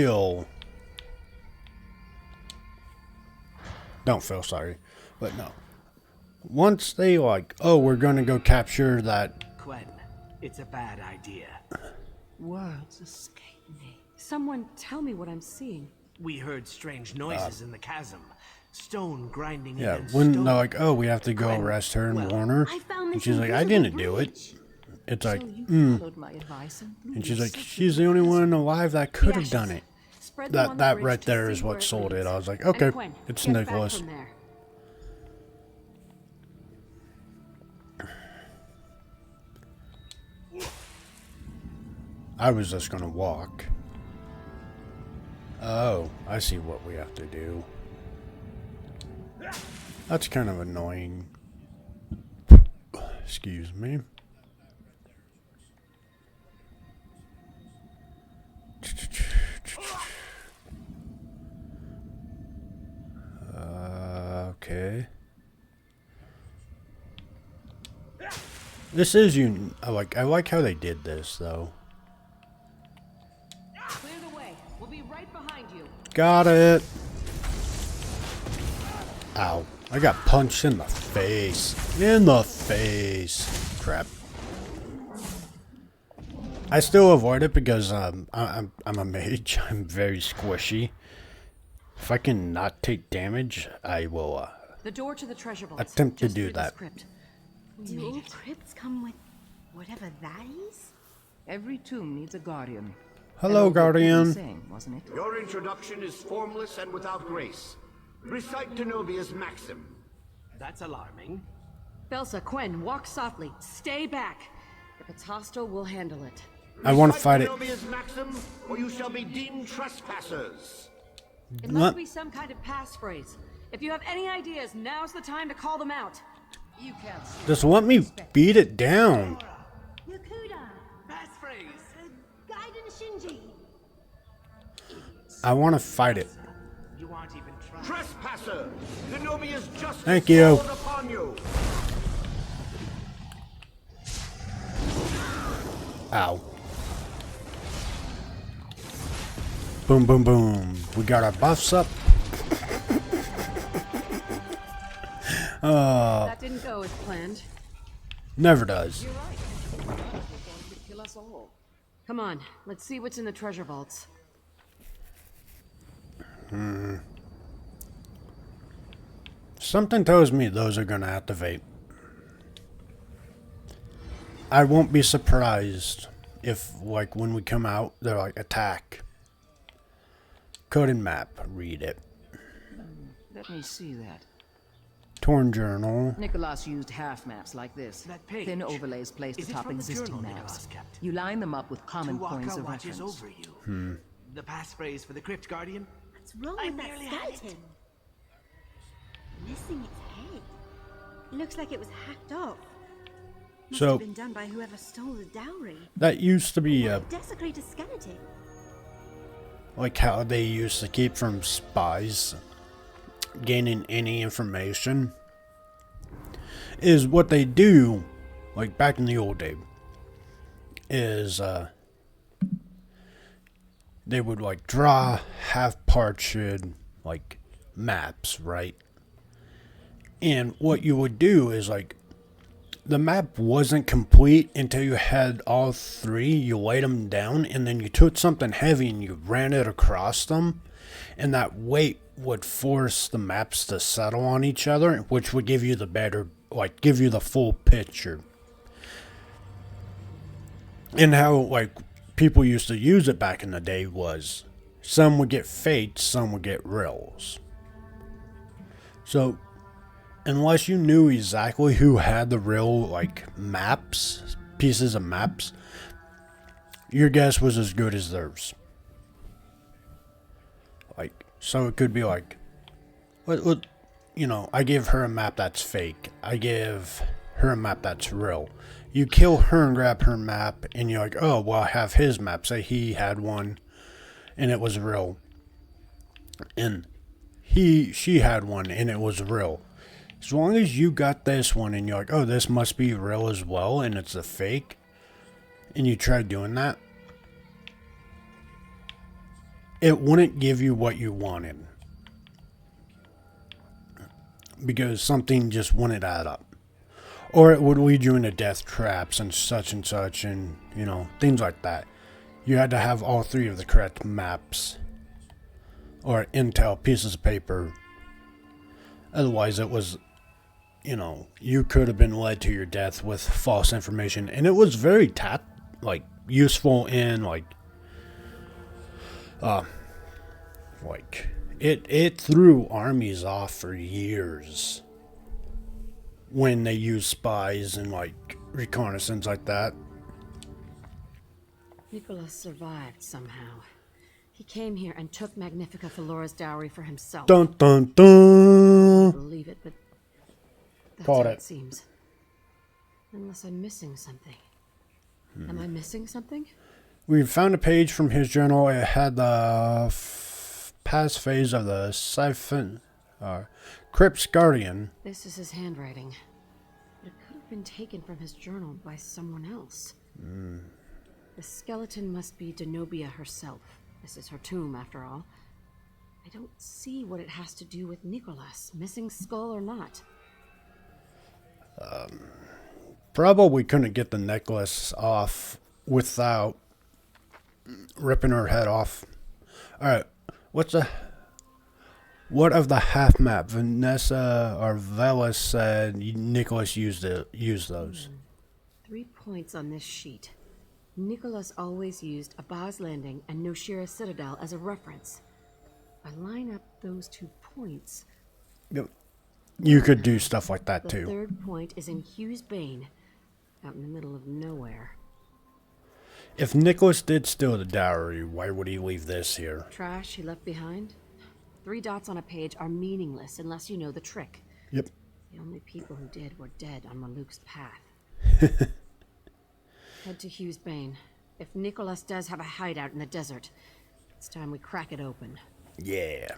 still don't feel sorry. But no. Once they like, oh, we're gonna go capture that. Quen, it's a bad idea. Words escape me. Someone tell me what I'm seeing. We heard strange noises in the chasm. Stone grinding Yeah, against when stone. they're like, oh, we have to go Quen, arrest her and well, warn her. I found And this she's like, I invisible didn't do it. bridge. It's like, So you followed my advice and she's like, she's the only one alive that could have done it. Spread them on the That bridge right to there see is where what it sold it. leads. I was like, And okay, Quen, it's get back Nicholas. from there. I was just gonna walk. Oh, I see what we have to do. That's kind of annoying. Excuse me. Okay. This is I like how they did this though. Clear the way. We'll be right behind you. Got it. Ow. I got punched in the face. In the face. Crap. I still avoid it because I'm a mage. I'm very squishy. If I can not take damage, I will The door to the treasure vault. attempt to Just do through this that. crypt. Do all crypts come with whatever that is? Every tomb needs a guardian. Hello, An old Guardian. saying, wasn't it? Your introduction is formless and without grace. Recite Denovia's maxim. That's alarming. Belsa, Quen, walk softly. Stay back. If it's hostile, we'll handle it. I want to Recite fight it. Denovia's maxim, or you shall be deemed trespassers. It What? must be some kind of passphrase. If you have any ideas, now's the time to call them out. You can't see. Just let me beat it down. Yakuda, Passphrase. Gaiden Shinji. I want to fight it. You aren't even trying. Trespasser! Denovia's justice Thank you. falls upon you. Ow. Boom, boom, boom. We got our buffs up. That didn't go as planned. Never does. You're right. We're going to kill us all. Come on, let's see what's in the treasure vaults. Something tells me those are going to activate. I won't be surprised if, like, when we come out, they're like, attack. Coded map. Read it. Let me see that. Torn journal. Nicholas used half maps like this. That page. Thin overlays placed Is it atop from the existing journal maps. Nicholas kept? You line them up with common points Tuwaka of watches reference. over you. The passphrase for the Crypt Guardian? What's wrong I with that barely had it. skeleton? Missing its head. It looks like it was hacked off. Must So- have been done by whoever stole the dowry. That used to be, Desecrate a skeleton. like how they used to keep from spies gaining any information. Is what they do, like back in the old day, is they would like draw half-parched like maps, right? And what you would do is like the map wasn't complete until you had all three. You laid them down, and then you took something heavy and you ran it across them, and that weight would force the maps to settle on each other, which would give you the better, like, give you the full picture. And how, like, people used to use it back in the day was some would get fates, some would get rills. So unless you knew exactly who had the real, like, maps, pieces of maps, your guess was as good as theirs. Like, so it could be like, you know, I give her a map that's fake. I give her a map that's real. You kill her and grab her map, and you're like, oh, well, I have his map. Say he had one, and it was real. And she had one, and it was real. As long as you got this one and you're like, oh, this must be real as well, and it's a fake, and you try doing that, it wouldn't give you what you wanted. Because something just wouldn't add up. Or it would lead you into death traps and, and you know, things like that. You had to have all three of the correct maps or intel pieces of paper. Otherwise, it was, you know, you could have been led to your death with false information. And it was very useful in it threw armies off for years when they used spies and reconnaissance like that. Nicholas survived somehow. He came here and took Magnifica for Laura's dowry for himself. Dun dun I dun. believe it, but that's Caught how it. it seems. Unless I'm missing something. Am I missing something? We found a page from his journal. It had the past phase of the Siphon Crypt's Guardian. This is his handwriting. But it could have been taken from his journal by someone else. The skeleton must be Denobia herself. This is her tomb, after all. I don't see what it has to do with Nicholas, missing skull or not. Probably couldn't get the necklace off without ripping her head off. Alright, what of the half map? Vanessa or Velas said Nicholas used those. 3 points on this sheet. Nicholas always used Abaz Landing and Noshira Citadel as a reference. If I line up those 2 points, You could do stuff like that the too. third point is in Hughes Bane, out in the middle of nowhere. If Nicholas did steal the dowry, why would he leave this here? Trash he left behind? 3 dots on a page are meaningless unless you know the trick. Yep. The only people who did were dead on Maluk's path. Head to Hughes Bane. If Nicholas does have a hideout in the desert, it's time we crack it open. Yeah.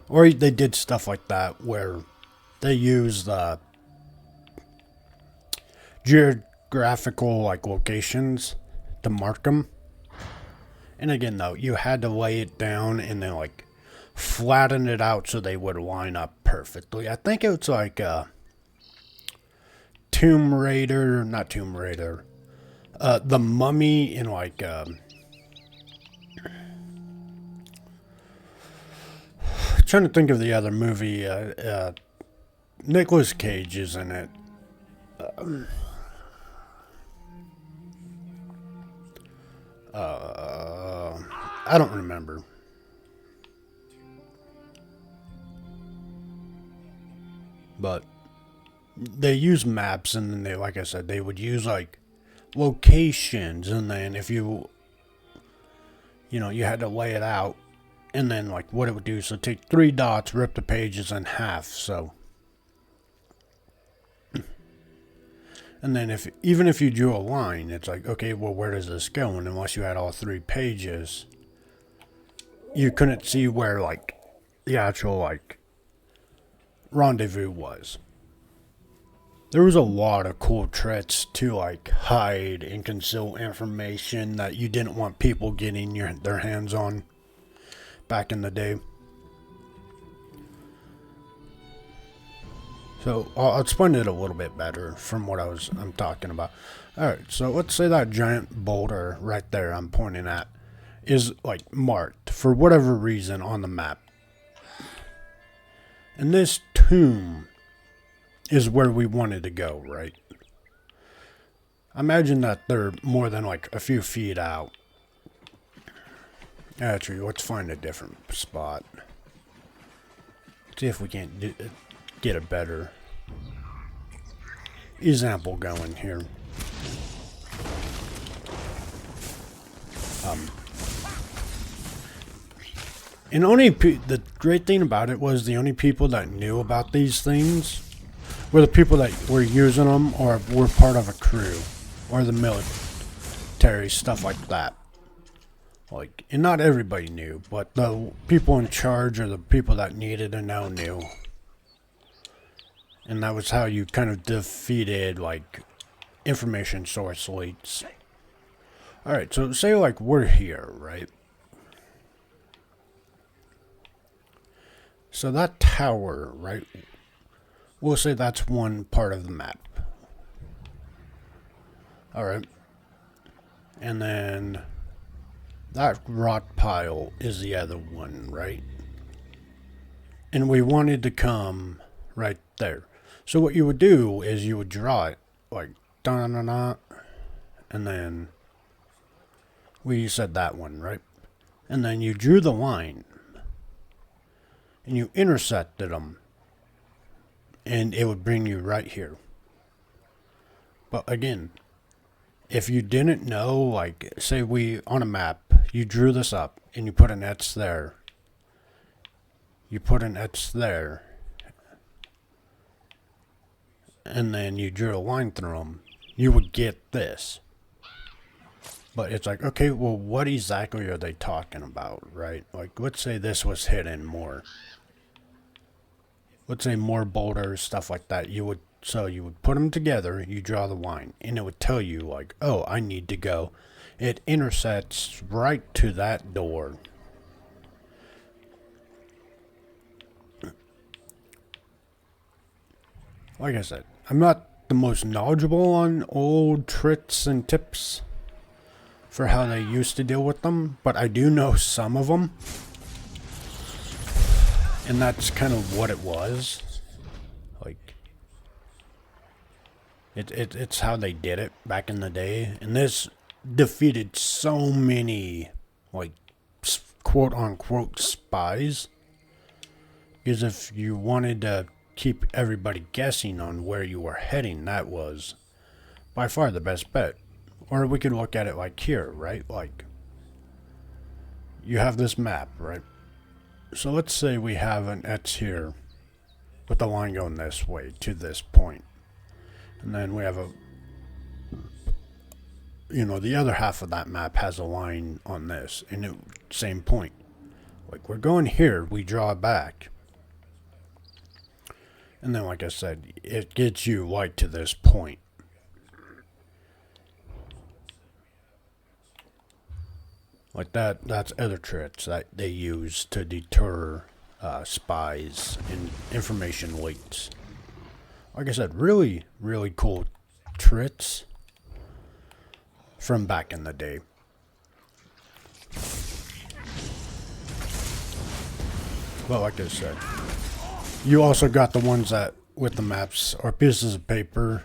Or they did stuff like that where they used geographical locations to mark them. And again, though, you had to lay it down and then flatten it out so they would line up perfectly. I think it's Tomb Raider, not Tomb Raider, the Mummy in trying to think of the other movie. Nicolas Cage is in it. I don't remember. But they use maps, and then they, like I said, they would use locations, and then if you had to lay it out, and then what it would do, so take 3 dots, rip the pages in half, so. And then even if you drew a line, it's okay, well, where does this go? And unless you had all 3 pages, you couldn't see where the actual rendezvous was. There was a lot of cool tricks to hide and conceal information that you didn't want people getting their hands on back in the day. So I'll explain it a little bit better from what I'm talking about. Alright, so let's say that giant boulder right there I'm pointing at is marked for whatever reason on the map. And this tomb is where we wanted to go, right? Imagine that they're more than a few feet out. Actually, let's find a different spot. See if we can't get a better example going here. And the great thing about it was the only people that knew about these things were the people that were using them or were part of a crew or the military, stuff like that. And not everybody knew, but the people in charge or the people that needed to know knew. And that was how you kind of defeated information source leaks. Alright, so say like we're here, right? So that tower, right? We'll say that's one part of the map. Alright. And then that rock pile is the other one, right? And we wanted to come right there. So what you would do is you would draw it like da-na-na, and then we said that one, right? And then you drew the line and you intersected them, and it would bring you right here. But again, if you didn't know, like say we on a map, you drew this up and you put an X there, you put an X there, and then you drew a line through them, you would get this. But it's like, okay, well, what exactly are they talking about, right? Like, let's say this was hidden more. Let's say more boulders, stuff like that. You would put them together, you draw the line, and it would tell you, like, oh, I need to go. It intersects right to that door. Like I said, I'm not the most knowledgeable on old tricks and tips for how they used to deal with them, but I do know some of them, and that's kind of what it was. Like, it's how they did it back in the day, and this defeated so many, like, quote unquote spies, because if you wanted to keep everybody guessing on where you were heading, that was by far the best bet. Or we could look at it like here, right? Like, you have this map, right? So let's say we have an X here with the line going this way to this point. And then we have a, the other half of that map has a line on this, and it, same point. Like, we're going here, we draw back. And then, like I said, it gets you right to this point. Like that's other tricks that they use to deter spies and information leaks. Like I said, really, really cool tricks from back in the day. But like I said, you also got the ones that with the maps or pieces of paper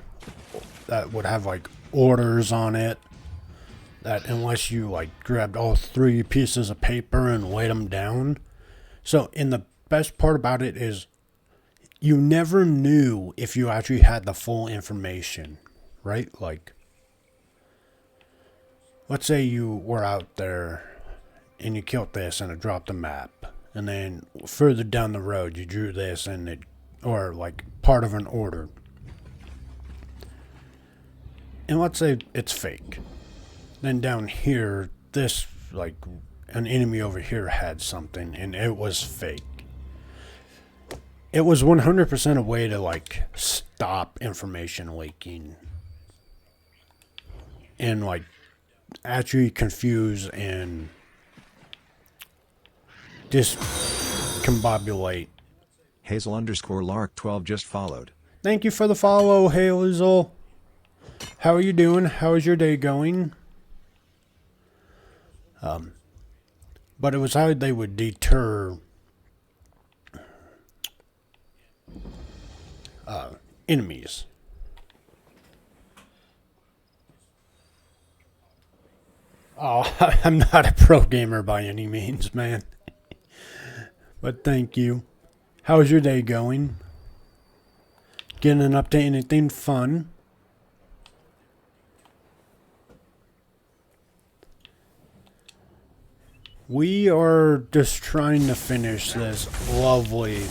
that would have like orders on it. That unless you like grabbed all 3 pieces of paper and laid them down. So, and the best part about it is you never knew if you actually had the full information, right? Like, let's say you were out there and you killed this and it dropped a map, and then further down the road you drew this and it, or like part of an order, and let's say it's fake. Then down here, this, like, an enemy over here had something, and it was fake. It was 100% a way to, like, stop information leaking. And, like, actually confuse and discombobulate. Hazel_Lark12 just followed. Thank you for the follow, Hazel. How are you doing? How is your day going? But it was how they would deter enemies. Oh, I'm not a pro gamer by any means, man. But thank you. How's your day going? Getting up to anything fun? We are just trying to finish this lovely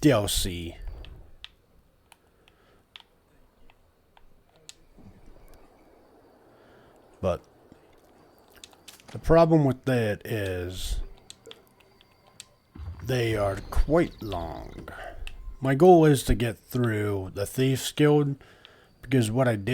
DLC. But the problem with that is they are quite long. My goal is to get through the Thieves Guild because what I did